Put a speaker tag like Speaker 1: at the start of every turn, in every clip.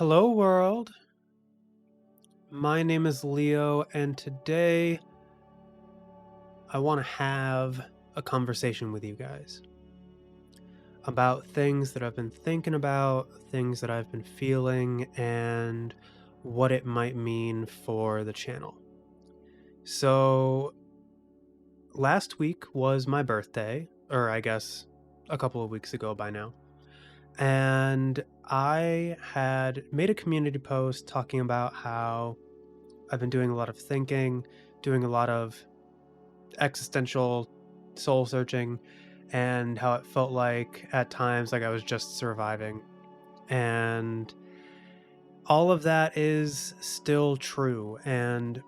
Speaker 1: Hello, world. My name is Leo, and today I want to have a conversation with you guys about things that I've been thinking about, things that I've been feeling, and what it might mean for the channel. So, last week was my birthday, or I guess a couple of weeks ago by now. And I had made a community post talking about how I've been doing a lot of thinking, doing a lot of existential soul searching, and how it felt like at times like I was just surviving. And all of that is still true. And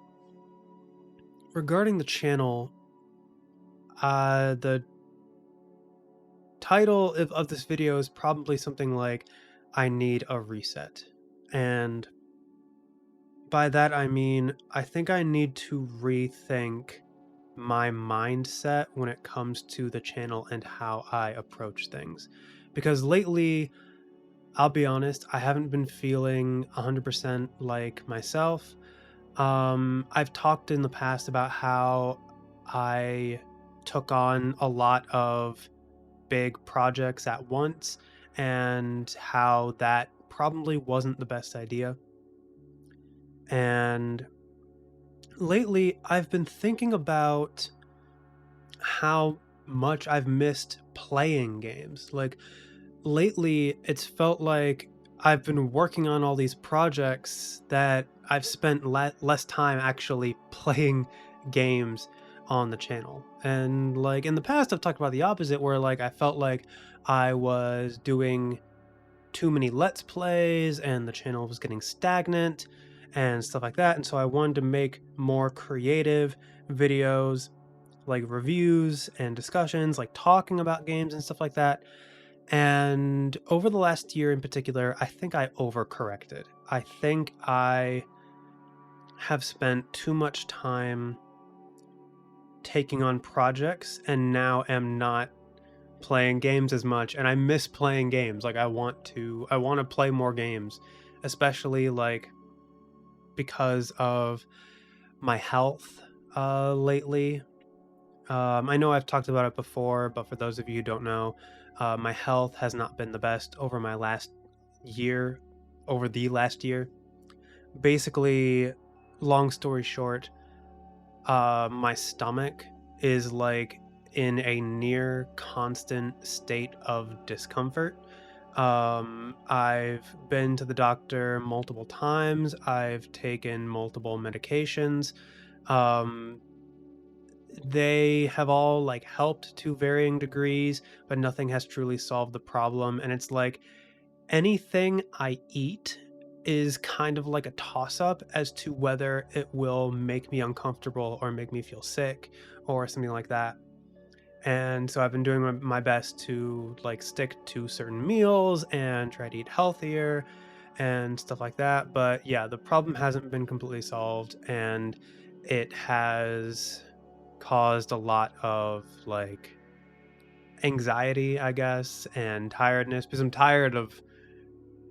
Speaker 1: regarding the channel, the title of this video is probably something like I need a reset. And by that I mean I think I need to rethink my mindset when it comes to the channel and how I approach things. Because lately, I'll be honest, I haven't been feeling 100% like myself. I've talked in the past about how I took on a lot of big projects at once and how that probably wasn't the best idea. And lately, I've been thinking about how much I've missed playing games. Like lately, it's felt like I've been working on all these projects that I've spent less time actually playing games on the channel. And like in the past, I've talked about the opposite, where like I felt like I was doing too many let's plays and the channel was getting stagnant and stuff like that. And so I wanted to make more creative videos like reviews and discussions, like talking about games and stuff like that. And over the last year in particular, I think I overcorrected. I think I have spent too much time taking on projects and now am not playing games as much, and I miss playing games. Like I want to play more games, especially like because of my health lately. I know I've talked about it before, but for those of you who don't know, my health has not been the best year, over the last year. Basically, long story short, my stomach is like in a near constant state of discomfort. I've been to the doctor multiple times. I've taken multiple medications. Um, they have all like helped to varying degrees, but nothing has truly solved the problem. And it's like anything I eat is kind of like a toss up as to whether it will make me uncomfortable or make me feel sick or something like that. And so I've been doing my best to like stick to certain meals and try to eat healthier and stuff like that. But yeah, the problem hasn't been completely solved, and it has caused a lot of like anxiety, I guess, and tiredness because I'm tired of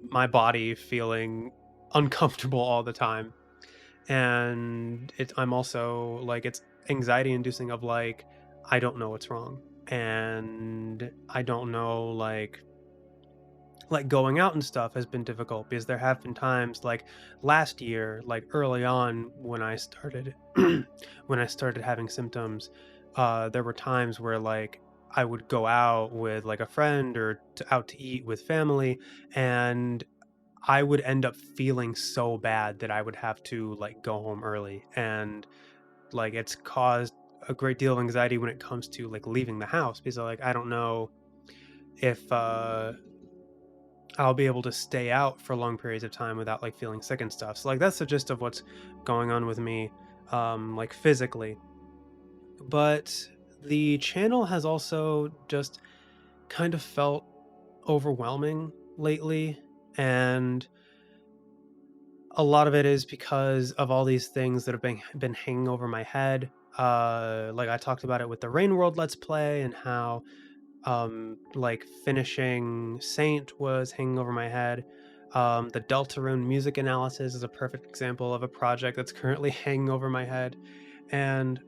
Speaker 1: my body feeling uncomfortable all the time. And I'm also like it's anxiety inducing of like I don't know what's wrong. And I don't know like going out and stuff has been difficult because there have been times like last year, like early on when I started when I started having symptoms, there were times where like I would go out with like a friend or out to eat with family, and I would end up feeling so bad that I would have to like go home early, and like it's caused a great deal of anxiety when it comes to like leaving the house because like I don't know if I'll be able to stay out for long periods of time without like feeling sick and stuff. So like that's the gist of what's going on with me, like physically. But the channel has also just kind of felt overwhelming lately, and a lot of it is because of all these things that have been hanging over my head. Like I talked about it with the Rain World Let's Play and how like finishing Saint was hanging over my head. The Deltarune music analysis is a perfect example of a project that's currently hanging over my head. And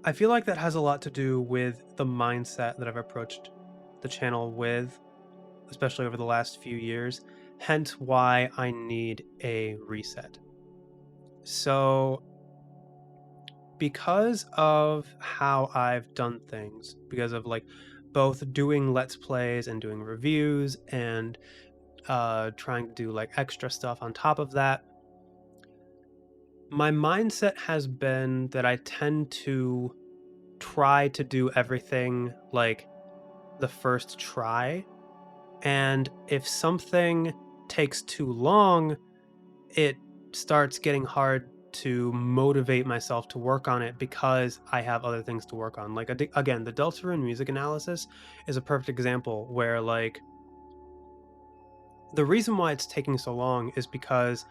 Speaker 1: I feel like that has a lot to do with the mindset that I've approached the channel with, especially over the last few years, hence why I need a reset. So, because of how I've done things, because of like both doing Let's Plays and doing reviews and trying to do like extra stuff on top of that, my mindset has been that I tend to try to do everything like the first try. And if something takes too long, it starts getting hard to motivate myself to work on it because I have other things to work on. Like again, the Deltarune music analysis is a perfect example where like the reason why it's taking so long is because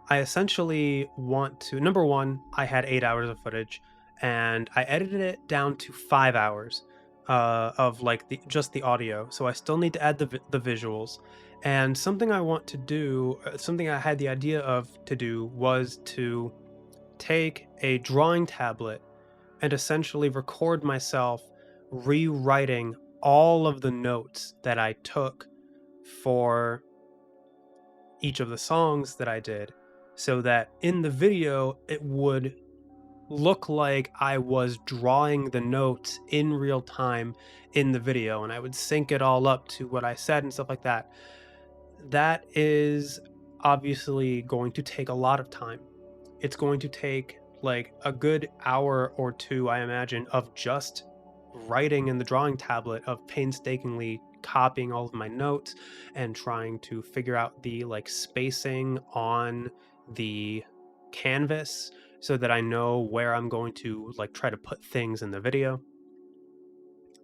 Speaker 1: I essentially want to number one, I had 8 hours of footage and I edited it down to 5 hours of like just the audio. So I still need to add the visuals. And something I want to do, something I had the idea of to do was to take a drawing tablet and essentially record myself rewriting all of the notes that I took for each of the songs that I did so that in the video it would look like I was drawing the notes in real time in the video and I would sync it all up to what I said and stuff like that. That is obviously going to take a lot of time. It's going to take like a good hour or two, I imagine, of just writing in the drawing tablet, of painstakingly copying all of my notes and trying to figure out the like spacing on the canvas so that I know where I'm going to like try to put things in the video.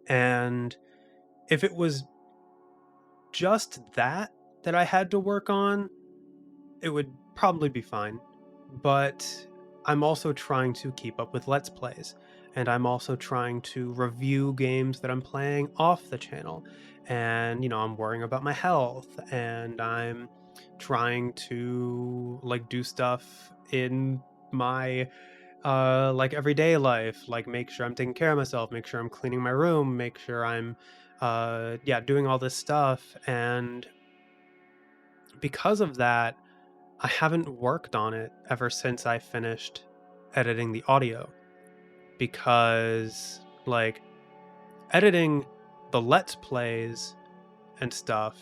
Speaker 1: And if it was just that I had to work on, it would probably be fine. But I'm also trying to keep up with Let's Plays, and I'm also trying to review games that I'm playing off the channel. And, you know, I'm worrying about my health, and I'm trying to like do stuff in my like everyday life, like make sure I'm taking care of myself, make sure I'm cleaning my room, make sure I'm yeah, doing all this stuff. And because of that, I haven't worked on it ever since I finished editing the audio because like editing the Let's Plays and stuff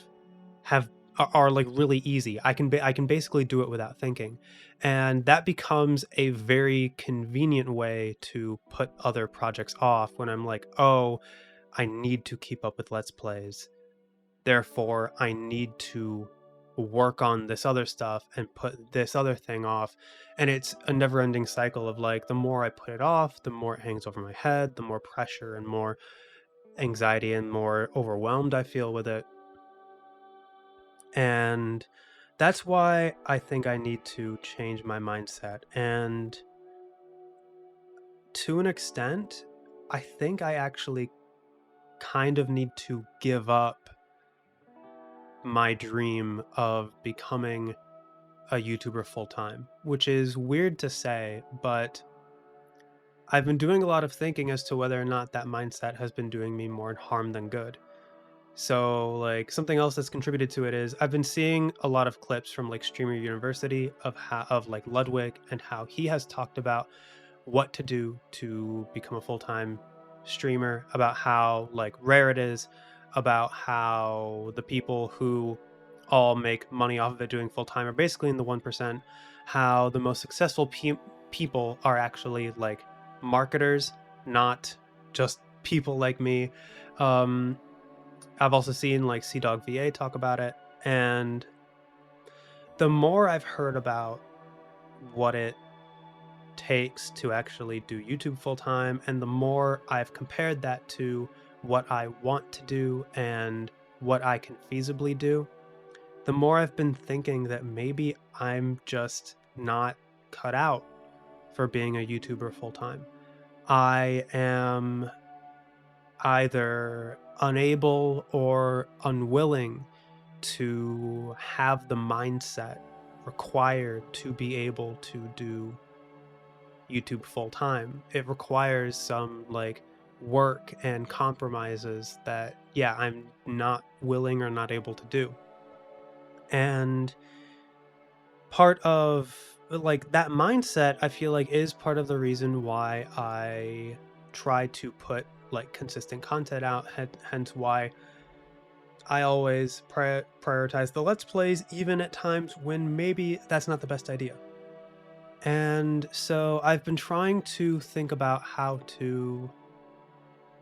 Speaker 1: have are like really easy. I can basically do it without thinking. And that becomes a very convenient way to put other projects off when I'm like, "Oh, I need to keep up with Let's Plays. Therefore, I need to work on this other stuff and put this other thing off." And it's a never ending cycle of like, the more I put it off, the more it hangs over my head, the more pressure and more anxiety and more overwhelmed I feel with it. And that's why I think I need to change my mindset. And to an extent, I think I actually kind of need to give up my dream of becoming a YouTuber full time, which is weird to say, but I've been doing a lot of thinking as to whether or not that mindset has been doing me more harm than good. So, like, something else that's contributed to it is I've been seeing a lot of clips from like Streamer University of how of like Ludwig and how he has talked about what to do to become a full-time streamer, about how like rare it is, about how the people who all make money off of it doing full-time are basically in the 1%, how the most successful people are actually like marketers, not just people like me. um I've also seen like CDog VA talk about it, and the more I've heard about what it takes to actually do YouTube full time, and the more I've compared that to what I want to do and what I can feasibly do, the more I've been thinking that maybe I'm just not cut out for being a YouTuber full time. I am either unable or unwilling to have the mindset required to be able to do YouTube full time. It requires some like work and compromises that, yeah, I'm not willing or not able to do. And part of like that mindset, I feel like is part of the reason why I try to put like consistent content out, hence why I always prioritize the Let's Plays, even at times when maybe that's not the best idea. And so I've been trying to think about how to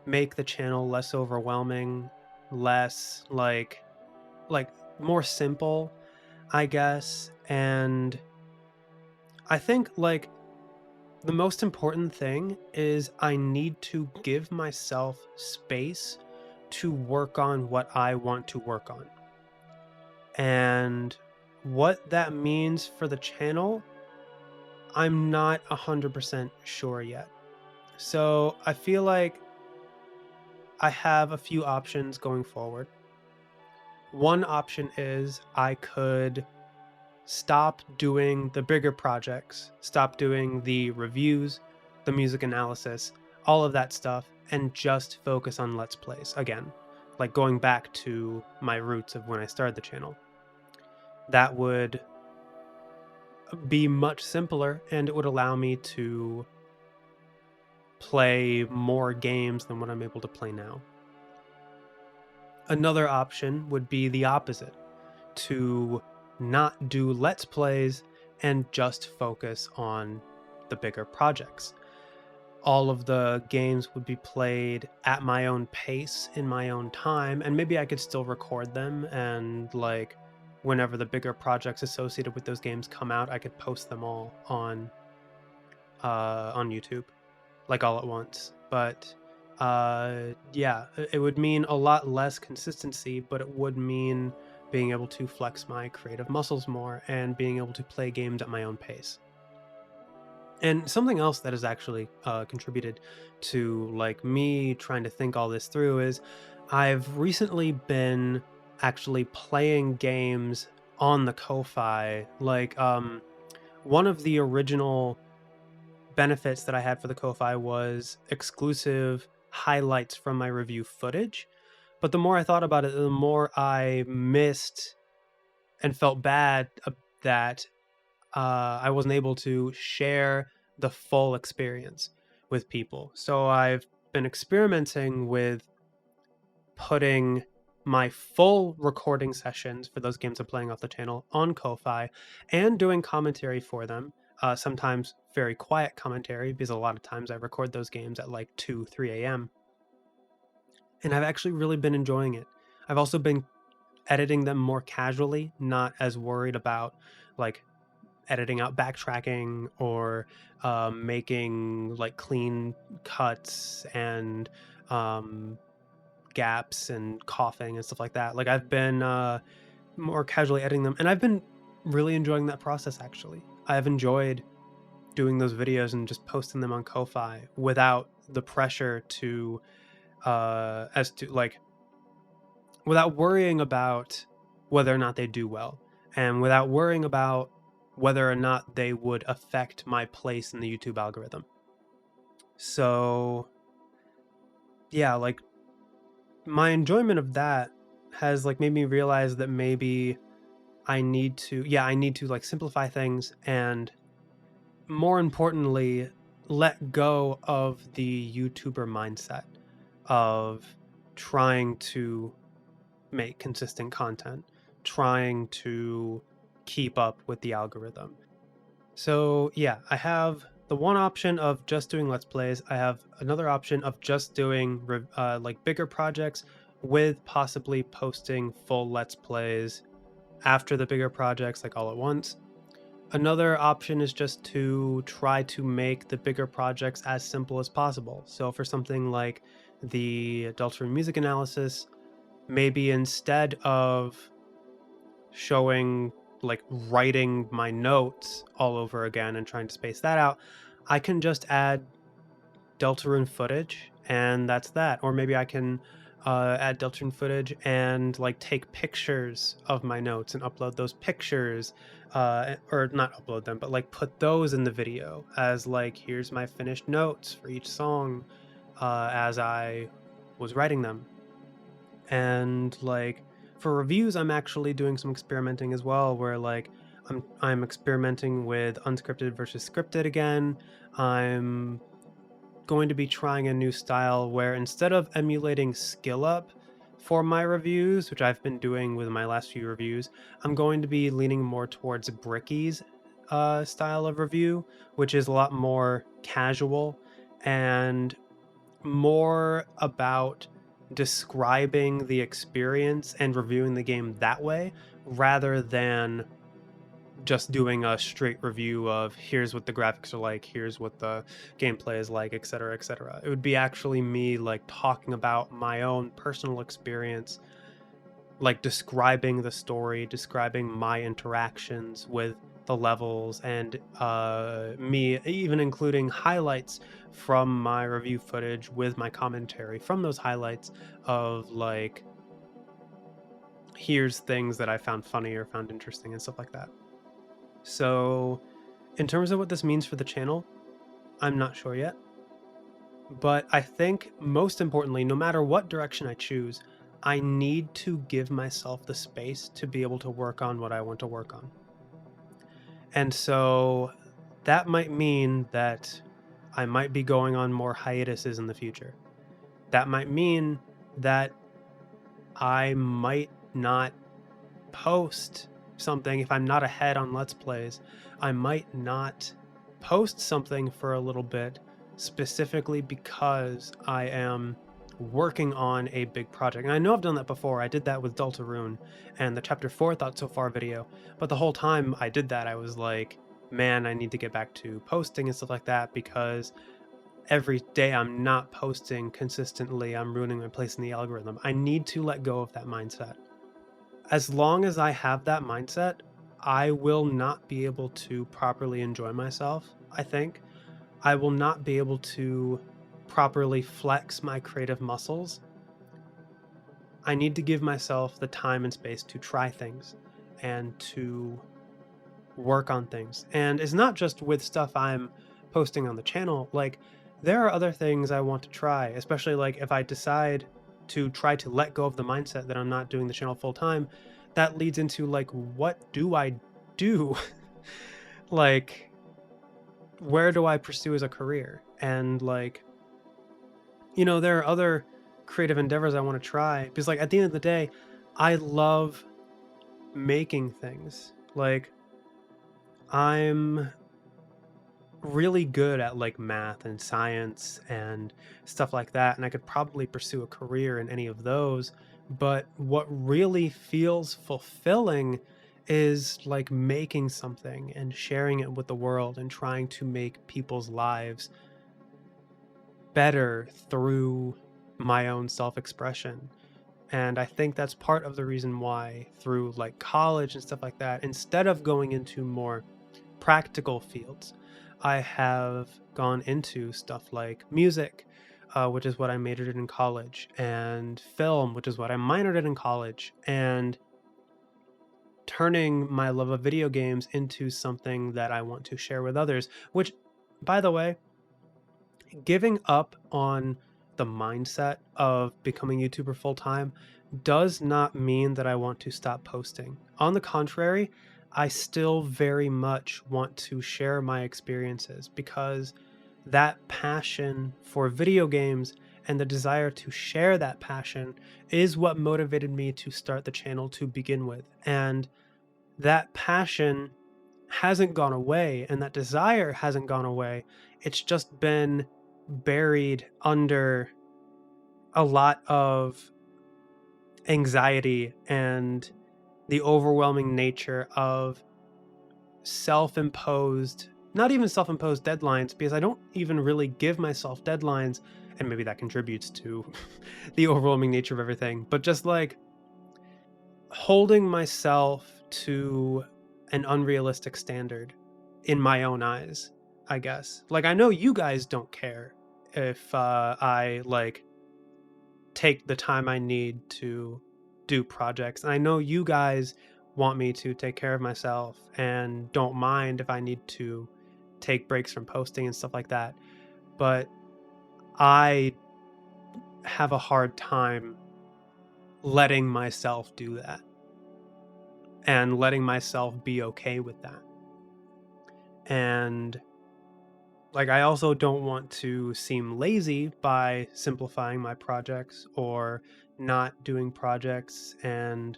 Speaker 1: make the channel less overwhelming, less like more simple, I guess. And I think like the most important thing is I need to give myself space to work on what I want to work on. And what that means for the channel, I'm not 100% sure yet. So I feel like I have a few options going forward. One option is I could stop doing the bigger projects, stop doing the reviews, the music analysis, all of that stuff, and just focus on Let's Plays again, like going back to my roots of when I started the channel. That would be much simpler and it would allow me to play more games than what I'm able to play now. Another option would be the opposite, to not do Let's Plays and just focus on the bigger projects. All of the games would be played at my own pace in my own time, and maybe I could still record them and like whenever the bigger projects associated with those games come out, I could post them all on YouTube like all at once. But yeah, it would mean a lot less consistency, but it would mean being able to flex my creative muscles more and being able to play games at my own pace. And something else that has actually contributed to like me trying to think all this through is I've recently been actually playing games on the Ko-Fi. Like one of the original benefits that I had for the Ko-Fi was exclusive highlights from my review footage. But the more I thought about it, the more I missed and felt bad that I wasn't able to share the full experience with people. So I've been experimenting with putting my full recording sessions for those games I'm playing off the channel on Ko-Fi and doing commentary for them. Sometimes very quiet commentary because a lot of times I record those games at like 2, 3 a.m. And I've actually really been enjoying it. I've also been editing them more casually, not as worried about like editing out backtracking or making like clean cuts and gaps and coughing and stuff like that. Like I've been more casually editing them, and I've been really enjoying that process. Actually, I've enjoyed doing those videos and just posting them on Ko-Fi without the pressure to as to like without worrying about whether or not they do well and without worrying about whether or not they would affect my place in the YouTube algorithm. So yeah, like my enjoyment of that has like made me realize that maybe I need to like simplify things and more importantly let go of the YouTuber mindset of trying to make consistent content, trying to keep up with the algorithm. So yeah, I have the one option of just doing Let's Plays. I have another option of just doing like bigger projects with possibly posting full Let's Plays after the bigger projects, like all at once. Another option is just to try to make the bigger projects as simple as possible. So for something like the Deltarune music analysis, maybe instead of showing like writing my notes all over again and trying to space that out, I can just add Deltarune footage and that's that. Or maybe I can add Deltron footage and like take pictures of my notes and upload those pictures, or not upload them, but like put those in the video as like, here's my finished notes for each song, as I was writing them. And like for reviews, I'm actually doing some experimenting as well, where like I'm experimenting with unscripted versus scripted again. I'm going to be trying a new style where instead of emulating skill up for my reviews, which I've been doing with my last few reviews, I'm going to be leaning more towards Bricky's style of review, which is a lot more casual and more about describing the experience and reviewing the game that way rather than just doing a straight review of here's what the graphics are like, here's what the gameplay is like, etc., etc. It would be actually me like talking about my own personal experience, like describing the story, describing my interactions with the levels, and me even including highlights from my review footage with my commentary from those highlights of like, here's things that I found funny or found interesting and stuff like that. So in terms of what this means for the channel, I'm not sure yet. But I think most importantly, no matter what direction I choose, I need to give myself the space to be able to work on what I want to work on. And so that might mean that I might be going on more hiatuses in the future. That might mean that I might not post something if I'm not ahead on Let's Plays. I might not post something for a little bit specifically because I am working on a big project. And I know I've done that before. I did that with Deltarune and the Chapter 4 Thought So Far video. But the whole time I did that, I was like, man, I need to get back to posting and stuff like that because every day I'm not posting consistently, I'm ruining my place in the algorithm. I need to let go of that mindset. As long as I have that mindset, I will not be able to properly enjoy myself, I think. I will not be able to properly flex my creative muscles. I need to give myself the time and space to try things and to work on things. And it's not just with stuff I'm posting on the channel. Like, there are other things I want to try, especially like if I decide to try to let go of the mindset that I'm not doing the channel full time, that leads into like, what do I do? Like, where do I pursue as a career? And like, there are other creative endeavors I want to try because like at the end of the day, I love making things. Like, I'm really good at like math and science and stuff like that, and I could probably pursue a career in any of those. But what really feels fulfilling is like making something and sharing it with the world and trying to make people's lives better through my own self-expression. And I think that's part of the reason why through like college and stuff like that, instead of going into more practical fields, I have gone into stuff like music, which is what I majored in college, and film, which is what I minored in college, and turning my love of video games into something that I want to share with others, which, by the way, giving up on the mindset of becoming a YouTuber full time does not mean that I want to stop posting. On the contrary, I still very much want to share my experiences because that passion for video games and the desire to share that passion is what motivated me to start the channel to begin with. And that passion hasn't gone away and that desire hasn't gone away. It's just been buried under a lot of anxiety and the overwhelming nature of self-imposed, not even self-imposed deadlines, because I don't even really give myself deadlines, and maybe that contributes to the overwhelming nature of everything, but just like holding myself to an unrealistic standard in my own eyes, I guess. Like, I know you guys don't care if I like take the time I need to do projects. And I know you guys want me to take care of myself and don't mind if I need to take breaks from posting and stuff like that. But I have a hard time letting myself do that and letting myself be okay with that. And like, I also don't want to seem lazy by simplifying my projects or not doing projects and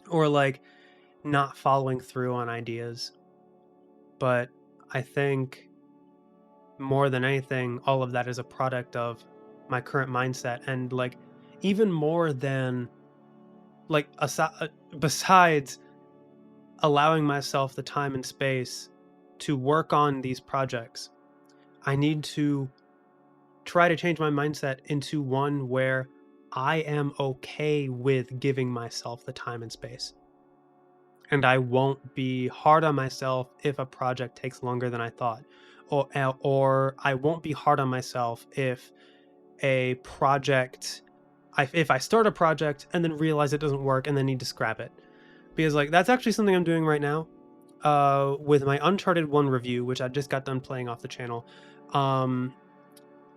Speaker 1: or like not following through on ideas. But I think more than anything, all of that is a product of my current mindset. And like, even more than like, besides allowing myself the time and space to work on these projects, I need to try to change my mindset into one where I am okay with giving myself the time and space. And I won't be hard on myself if a project takes longer than I thought. Or I won't be hard on myself if a project if I start a project and then realize it doesn't work and then need to scrap it. Because like that's actually something I'm doing right now. With my Uncharted 1 review, which I just got done playing off the channel. Um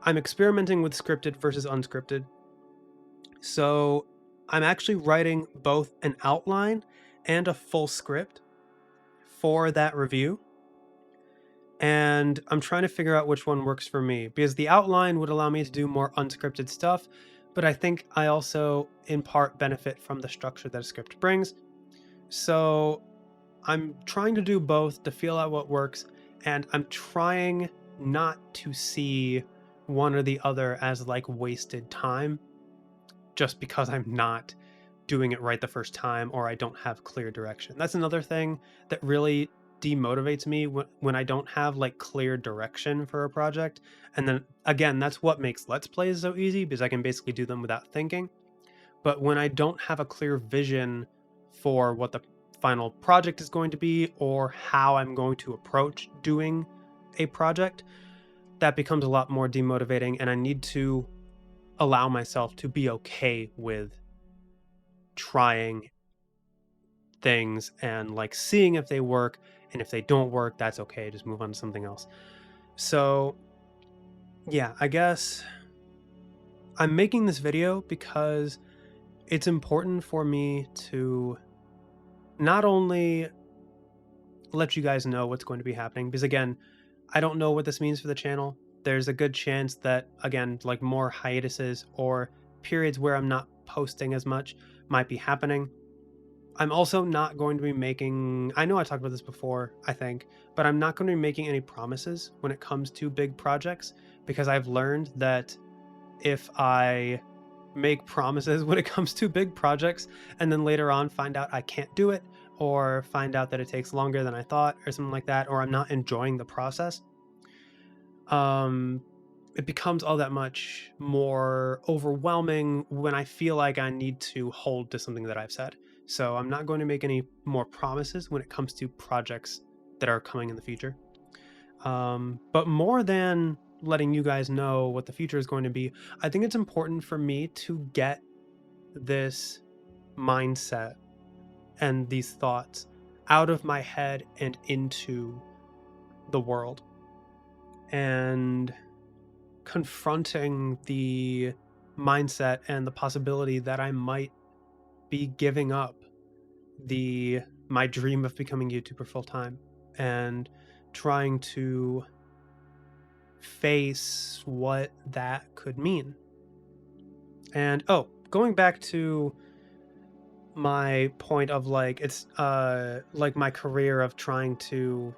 Speaker 1: I'm experimenting with scripted versus unscripted. So I'm actually writing both an outline and a full script for that review. And I'm trying to figure out which one works for me, because the outline would allow me to do more unscripted stuff, but I think I also in part benefit from the structure that a script brings. So I'm trying to do both to feel out what works, and I'm trying not to see one or the other as like wasted time just because I'm not doing it right the first time or I don't have clear direction. That's another thing that really demotivates me when I don't have like clear direction for a project. And then again, that's what makes Let's Plays so easy, because I can basically do them without thinking. But when I don't have a clear vision for what the final project is going to be or how I'm going to approach doing a project, that becomes a lot more demotivating, and I need to allow myself to be okay with trying things and like seeing if they work, and if they don't work, that's okay, just move on to something else. So yeah, I guess I'm making this video because it's important for me to not only let you guys know what's going to be happening, because again, I don't know what this means for the channel. There's a good chance that, again, like more hiatuses or periods where I'm not posting as much might be happening. I'm also not going to be making, I know I talked about this before, I think, but I'm not going to be making any promises when it comes to big projects, because I've learned that if I make promises when it comes to big projects and then later on find out I can't do it, or find out that it takes longer than I thought or something like that, or I'm not enjoying the process, it becomes all that much more overwhelming when I feel like I need to hold to something that I've said. So I'm not going to make any more promises when it comes to projects that are coming in the future. But more than letting you guys know what the future is going to be, I think it's important for me to get this mindset and these thoughts out of my head and into the world. And confronting the mindset and the possibility that I might be giving up my dream of becoming a YouTuber full time, and trying to face what that could mean. And going back to my point of like, it's like my career of trying to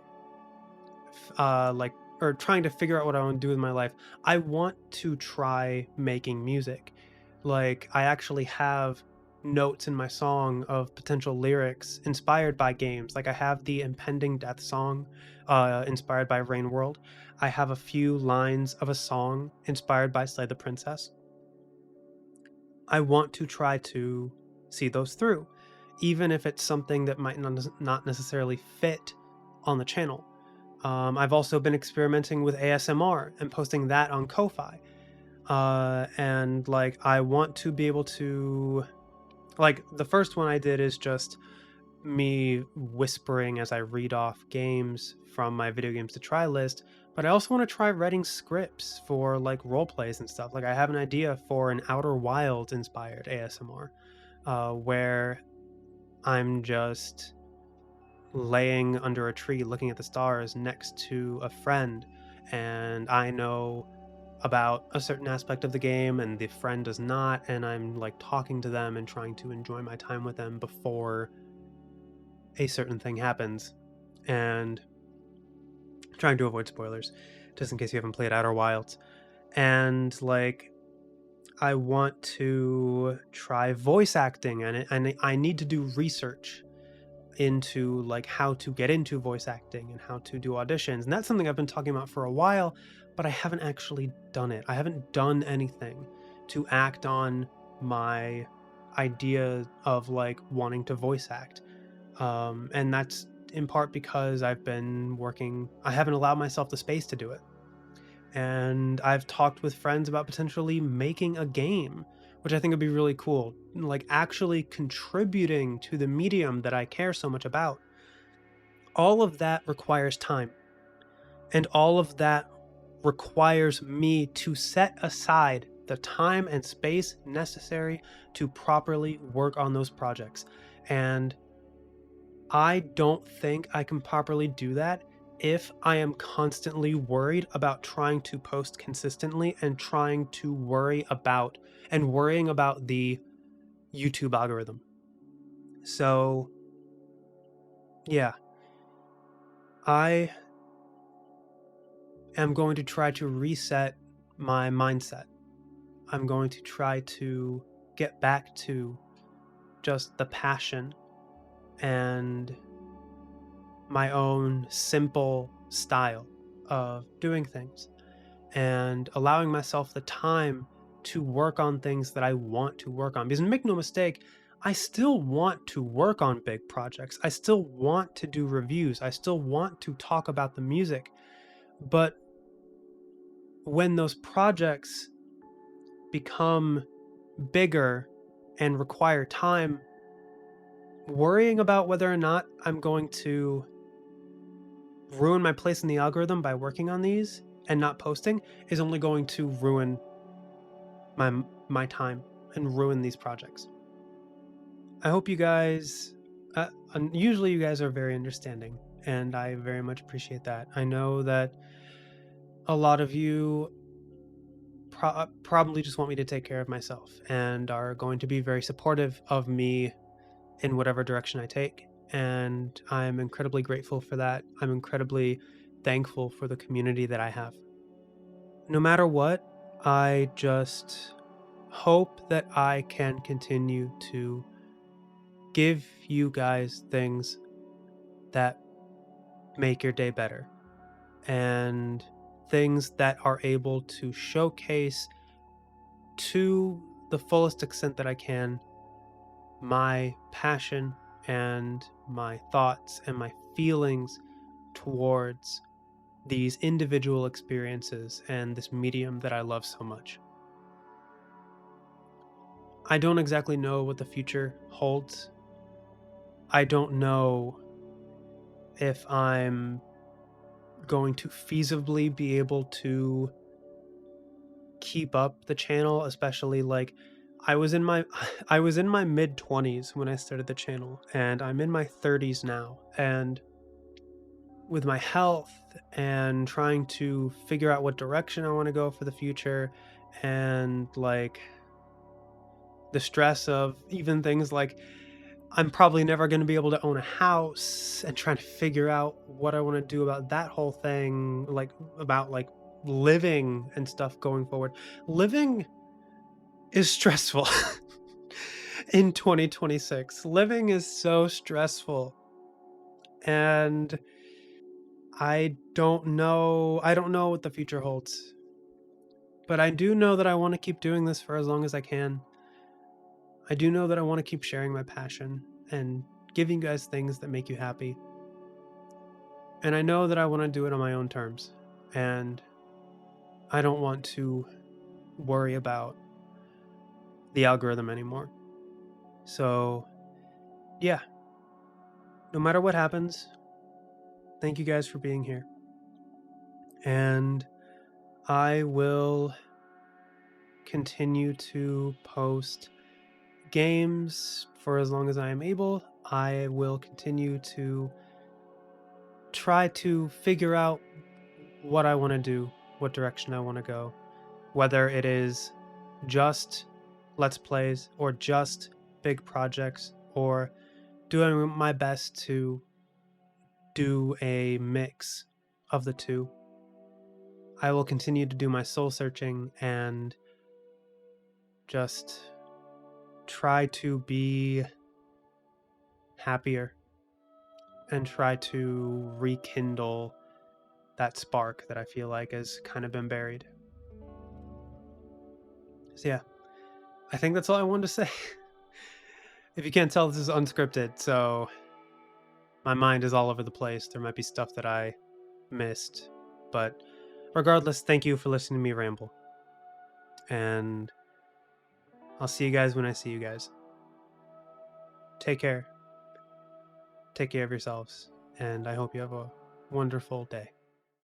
Speaker 1: like, or trying to figure out what I want to do with my life. I want to try making music. Like, I actually have notes in my song of potential lyrics inspired by games. Like, I have the Impending Death song inspired by Rain World. I have a few lines of a song inspired by Slay the Princess. I want to try to see those through, even if it's something that might not necessarily fit on the channel. I've also been experimenting with ASMR and posting that on Ko-Fi. And like I want to be able to, like, the first one I did is just me whispering as I read off games from my video games to try list, but I also want to try writing scripts for like role plays and stuff. Like I have an idea for an Outer Wilds inspired ASMR, where I'm just laying under a tree looking at the stars next to a friend, and I know about a certain aspect of the game and the friend does not, and I'm like talking to them and trying to enjoy my time with them before a certain thing happens, and trying to avoid spoilers just in case you haven't played Outer Wilds. And like I want to try voice acting, and I need to do research into like how to get into voice acting and how to do auditions. And that's something I've been talking about for a while, but I haven't actually done it. I haven't done anything to act on my idea of like wanting to voice act. And that's in part because I haven't allowed myself the space to do it. And I've talked with friends about potentially making a game, which I think would be really cool. Like actually contributing to the medium that I care so much about. All of that requires time. And all of that requires me to set aside the time and space necessary to properly work on those projects. And I don't think I can properly do that if I am constantly worried about trying to post consistently and worrying about the YouTube algorithm. So, yeah, I am going to try to reset my mindset. I'm going to try to get back to just the passion and my own simple style of doing things, and allowing myself the time to work on things that I want to work on. Because make no mistake, I still want to work on big projects. I still want to do reviews. I still want to talk about the music. But when those projects become bigger and require time, worrying about whether or not I'm going to ruin my place in the algorithm by working on these and not posting is only going to ruin my time and ruin these projects. I hope you guys usually you guys are very understanding, and I very much appreciate that. I know that a lot of you probably just want me to take care of myself and are going to be very supportive of me in whatever direction I take, and I'm incredibly grateful for that. I'm incredibly thankful for the community that I have. No matter what, I just hope that I can continue to give you guys things that make your day better, and things that are able to showcase to the fullest extent that I can my passion and my thoughts and my feelings towards these individual experiences and this medium that I love so much. I don't exactly know what the future holds. I don't know if I'm going to feasibly be able to keep up the channel, especially like I was in my I was in my mid 20s when I started the channel, and I'm in my 30s now, and with my health and trying to figure out what direction I want to go for the future, and like the stress of even things like I'm probably never going to be able to own a house, and trying to figure out what I want to do about that whole thing, like about like living and stuff going forward. Living is stressful in 2026. Living is so stressful. And I don't know what the future holds. But I do know that I want to keep doing this for as long as I can. I do know that I want to keep sharing my passion and giving you guys things that make you happy. And I know that I want to do it on my own terms. And I don't want to worry about the algorithm anymore. So, yeah, no matter what happens, thank you guys for being here. And I will continue to post games for as long as I am able. I will continue to try to figure out what I want to do, what direction I want to go, whether it is just Let's Plays or just big projects or doing my best to do a mix of the two. I will continue to do my soul searching and just try to be happier and try to rekindle that spark that I feel like has kind of been buried. So, yeah, I think that's all I wanted to say. If you can't tell, this is unscripted, so my mind is all over the place. There might be stuff that I missed, but regardless, thank you for listening to me ramble. And I'll see you guys when I see you guys. Take care. Take care of yourselves, and I hope you have a wonderful day.